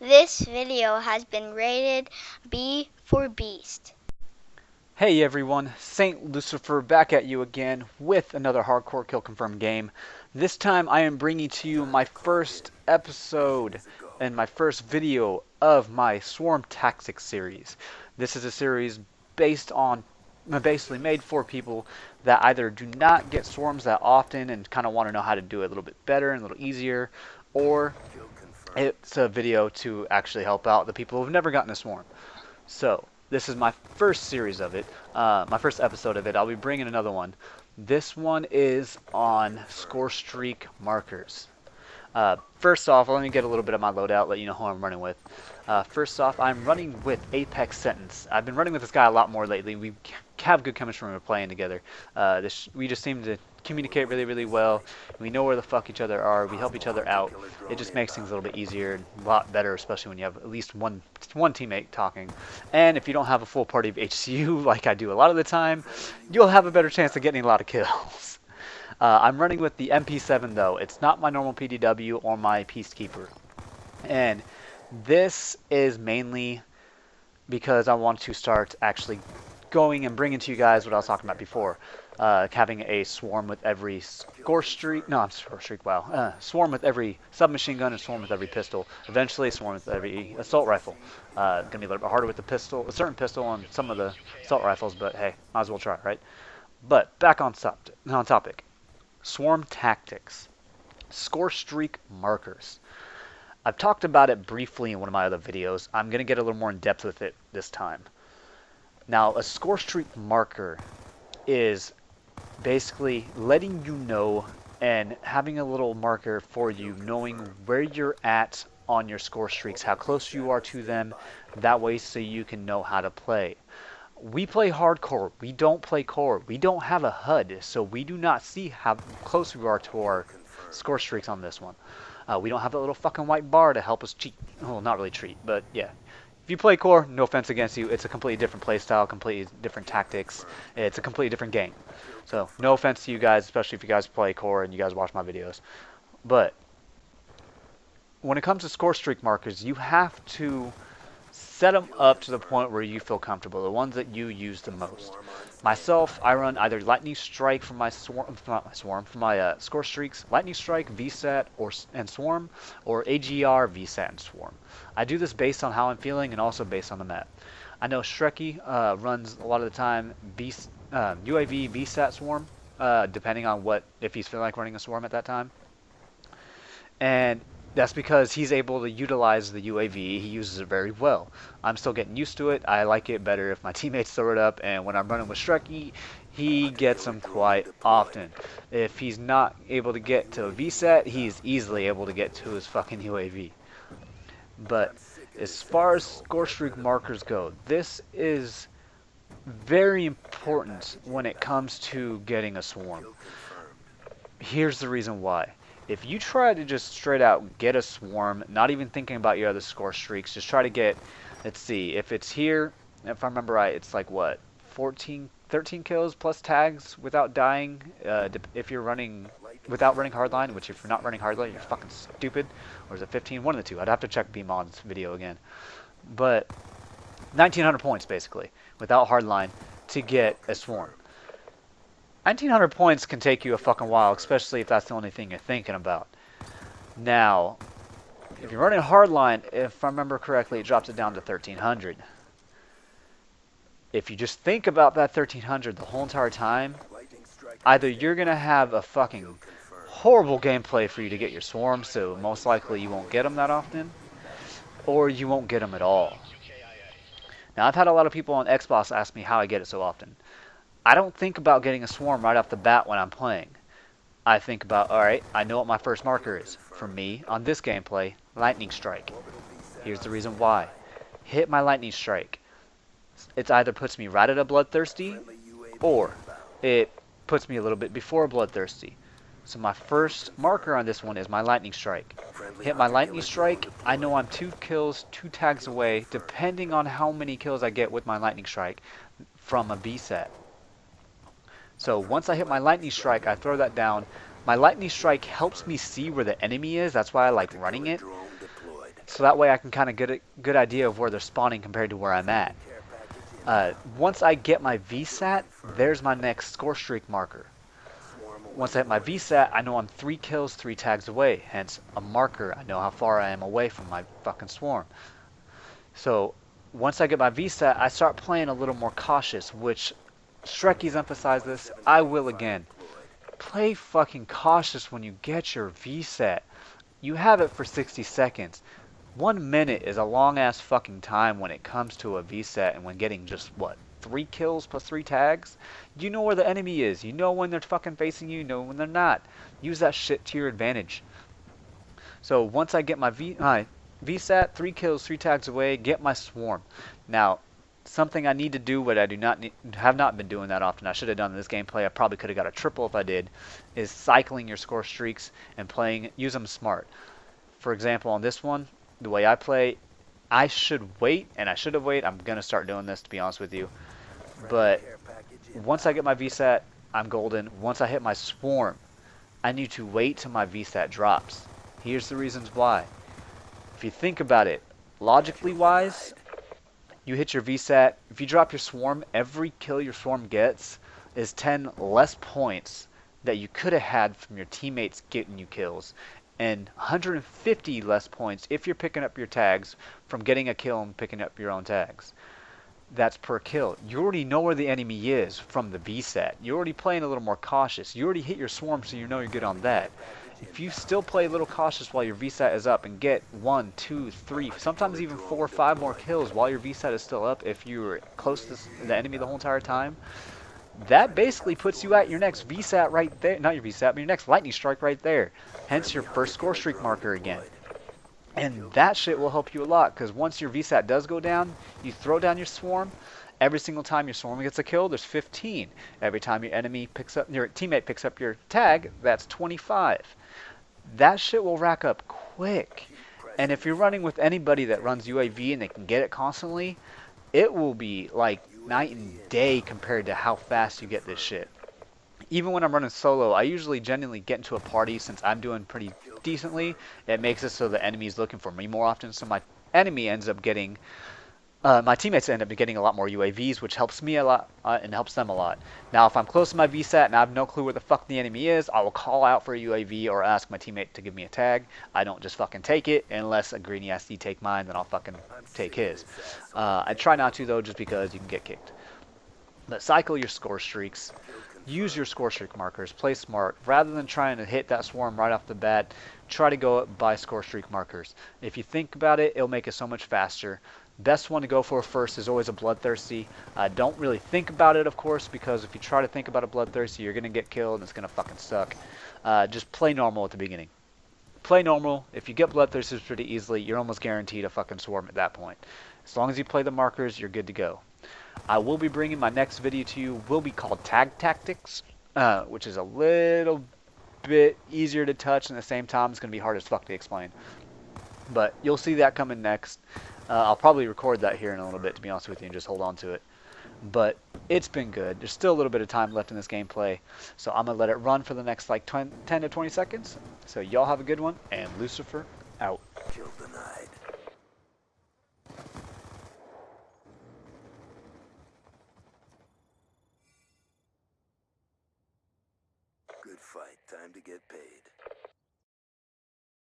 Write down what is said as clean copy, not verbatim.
This video has been rated B for Beast. Hey everyone, SayntLucifer back at you again with another hardcore kill confirmed game. This time I am bringing to you my first episode and my first video of my Swarm Tactics series. This is a series basically made for people that either do not get swarms that often and kind of want to know how to do it a little bit better and a little easier, or it's a video to actually help out the people who have never gotten a swarm. So, this is my first series of it, my first episode of it. I'll be bringing another one. This one is on Scorestreak markers. First off, let me get a little bit of my loadout, let you know who I'm running with. First off, I'm running with Apex Sentence. I've been running with this guy a lot more lately. We have good chemistry when we're playing together. We just seem to communicate really, really well. We know where the fuck each other are. We help each other out. It just makes things a little bit easier and a lot better, especially when you have at least one teammate talking. And if you don't have a full party of HCU like I do a lot of the time, you'll have a better chance of getting a lot of kills. I'm running with the MP7 though. It's not my normal PDW or my Peacekeeper. And this is mainly because I want to start actually going and bringing to you guys what I was talking about before. Having a swarm with every swarm with every submachine gun and swarm with every pistol. Eventually a swarm with every assault rifle. It's going to be a little bit harder with the pistol, a certain pistol on some of the assault rifles, but hey, might as well try, right? But back on topic. Swarm tactics. Scorestreak markers. I've talked about it briefly in one of my other videos. I'm going to get a little more in depth with it this time. Now, a Scorestreak marker is basically letting you know and having a little marker for you, knowing where you're at on your score streaks, how close you are to them, that way so you can know how to play. We play hardcore, we don't play core, we don't have a HUD, so we do not see how close we are to our score streaks on this one. We don't have that little fucking white bar to help us cheat. Well, not really cheat, but yeah. If you play core, no offense against you, it's a completely different playstyle, completely different tactics. It's a completely different game. So, no offense to you guys, especially if you guys play core and you guys watch my videos. But, when it comes to score streak markers, you have to set them up to the point where you feel comfortable, the ones that you use the most. Myself, I run either Lightning Strike for my score streaks, Lightning Strike, VSAT, and Swarm, or AGR, VSAT, and Swarm. I do this based on how I'm feeling and also based on the map. I know Shreky runs a lot of the time UAV, VSAT, Swarm, depending on if he's feeling like running a Swarm at that time. And that's because he's able to utilize the UAV. He uses it very well. I'm still getting used to it. I like it better if my teammates throw it up, and when I'm running with Shreky, he gets them quite often. If he's not able to get to a VSAT, he's easily able to get to his fucking UAV. But as far as score streak markers go, this is very important when it comes to getting a swarm. Here's the reason why. If you try to just straight out get a swarm, not even thinking about your other score streaks, just try to get, let's see, if it's here, if I remember right, it's like what, 13 kills plus tags without dying, if you're running, without running hardline, which if you're not running hardline, you're fucking stupid, or is it 15? One of the two. I'd have to check BMod's video again. But 1900 points basically, without hardline, to get a swarm. 1900 points can take you a fucking while, especially if that's the only thing you're thinking about. Now, if you're running hardline, if I remember correctly, it drops it down to 1300. If you just think about that 1300 the whole entire time, either you're going to have a fucking horrible gameplay for you to get your swarm, so most likely you won't get them that often, or you won't get them at all. Now, I've had a lot of people on Xbox ask me how I get it so often. I don't think about getting a swarm right off the bat when I'm playing. I think about, alright, I know what my first marker is. For me, on this gameplay, Lightning Strike. Here's the reason why. Hit my Lightning Strike. It either puts me right at a Bloodthirsty, or it puts me a little bit before Bloodthirsty. So my first marker on this one is my Lightning Strike. Hit my Lightning Strike, I know I'm 2 kills, 2 tags away, depending on how many kills I get with my Lightning Strike from a VSAT. So once I hit my Lightning Strike, I throw that down. My Lightning Strike helps me see where the enemy is. That's why I like running it. so that way I can kind of get a good idea of where they're spawning compared to where I'm at. Once I get my VSAT, there's my next score streak marker. Once I hit my VSAT, I know I'm 3 kills, 3 tags away, hence a marker. I know how far I am away from my fucking swarm. So once I get my VSAT, I start playing a little more cautious, which Shrekies emphasize this. I will again. Play fucking cautious when you get your VSAT. You have it for 60 seconds. 1 minute is a long ass fucking time when it comes to a VSAT and when getting just what? 3 kills plus 3 tags? You know where the enemy is. You know when they're fucking facing you. You know when they're not. Use that shit to your advantage. So once I get my VSAT, 3 kills, 3 tags away, get my swarm. Now, something I need to do, what I have not been doing that often, I should have done in this gameplay, I probably could have got a triple if I did, is cycling your score streaks and use them smart. For example, on this one, the way I play, I should wait, and I should have waited. I'm going to start doing this, to be honest with you. But once I get my VSAT, I'm golden. Once I hit my swarm, I need to wait till my VSAT drops. Here's the reasons why. If you think about it, logically wise, you hit your VSAT. If you drop your swarm, every kill your swarm gets is 10 less points that you could have had from your teammates getting you kills, and 150 less points if you're picking up your tags from getting a kill and picking up your own tags. That's per kill. You already know where the enemy is from the VSAT. You're already playing a little more cautious. You already hit your swarm, so you know you're good on that. If you still play a little cautious while your VSAT is up and get 1, 2, 3, sometimes even 4 or 5 more kills while your VSAT is still up, if you were close to the enemy the whole entire time, that basically puts you at your next VSAT right there. Not your VSAT, but your next lightning strike right there. Hence your first score streak marker again. And that shit will help you a lot, because once your VSAT does go down, you throw down your swarm. Every single time your swarm gets a kill, there's 15. Every time your teammate picks up your tag, that's 25. That shit will rack up quick. And if you're running with anybody that runs UAV and they can get it constantly, it will be like night and day compared to how fast you get this shit. Even when I'm running solo, I usually genuinely get into a party. Since I'm doing pretty decently, it makes it so the enemy's looking for me more often, so my enemy ends up getting my teammates end up getting a lot more UAVs, which helps me a lot and helps them a lot. Now, if I'm close to my VSAT and I have no clue where the fuck the enemy is, I will call out for a UAV or ask my teammate to give me a tag. I don't just fucking take it unless a greenie has to take mine, then I'll fucking take his. I try not to, though, just because you can get kicked. But cycle your score streaks. Use your score streak markers. Play smart. Rather than trying to hit that swarm right off the bat, try to go by score streak markers. If you think about it, it'll make it so much faster. Best one to go for first is always a bloodthirsty. Don't really think about it, of course, because if you try to think about a bloodthirsty, you're going to get killed and it's going to fucking suck. Just play normal at the beginning. Play normal. If you get bloodthirsty pretty easily, you're almost guaranteed a fucking swarm at that point. As long as you play the markers, you're good to go. I will be bringing my next video to you, will be called Tag Tactics, which is a little bit easier to touch, and at the same time it's going to be hard as fuck to explain. But you'll see that coming next. I'll probably record that here in a little bit, to be honest with you, and just hold on to it. But it's been good. There's still a little bit of time left in this gameplay, so I'm going to let it run for the next like 10 to 20 seconds. So y'all have a good one, and Lucifer out. Kill denied. Good fight. Time to get paid.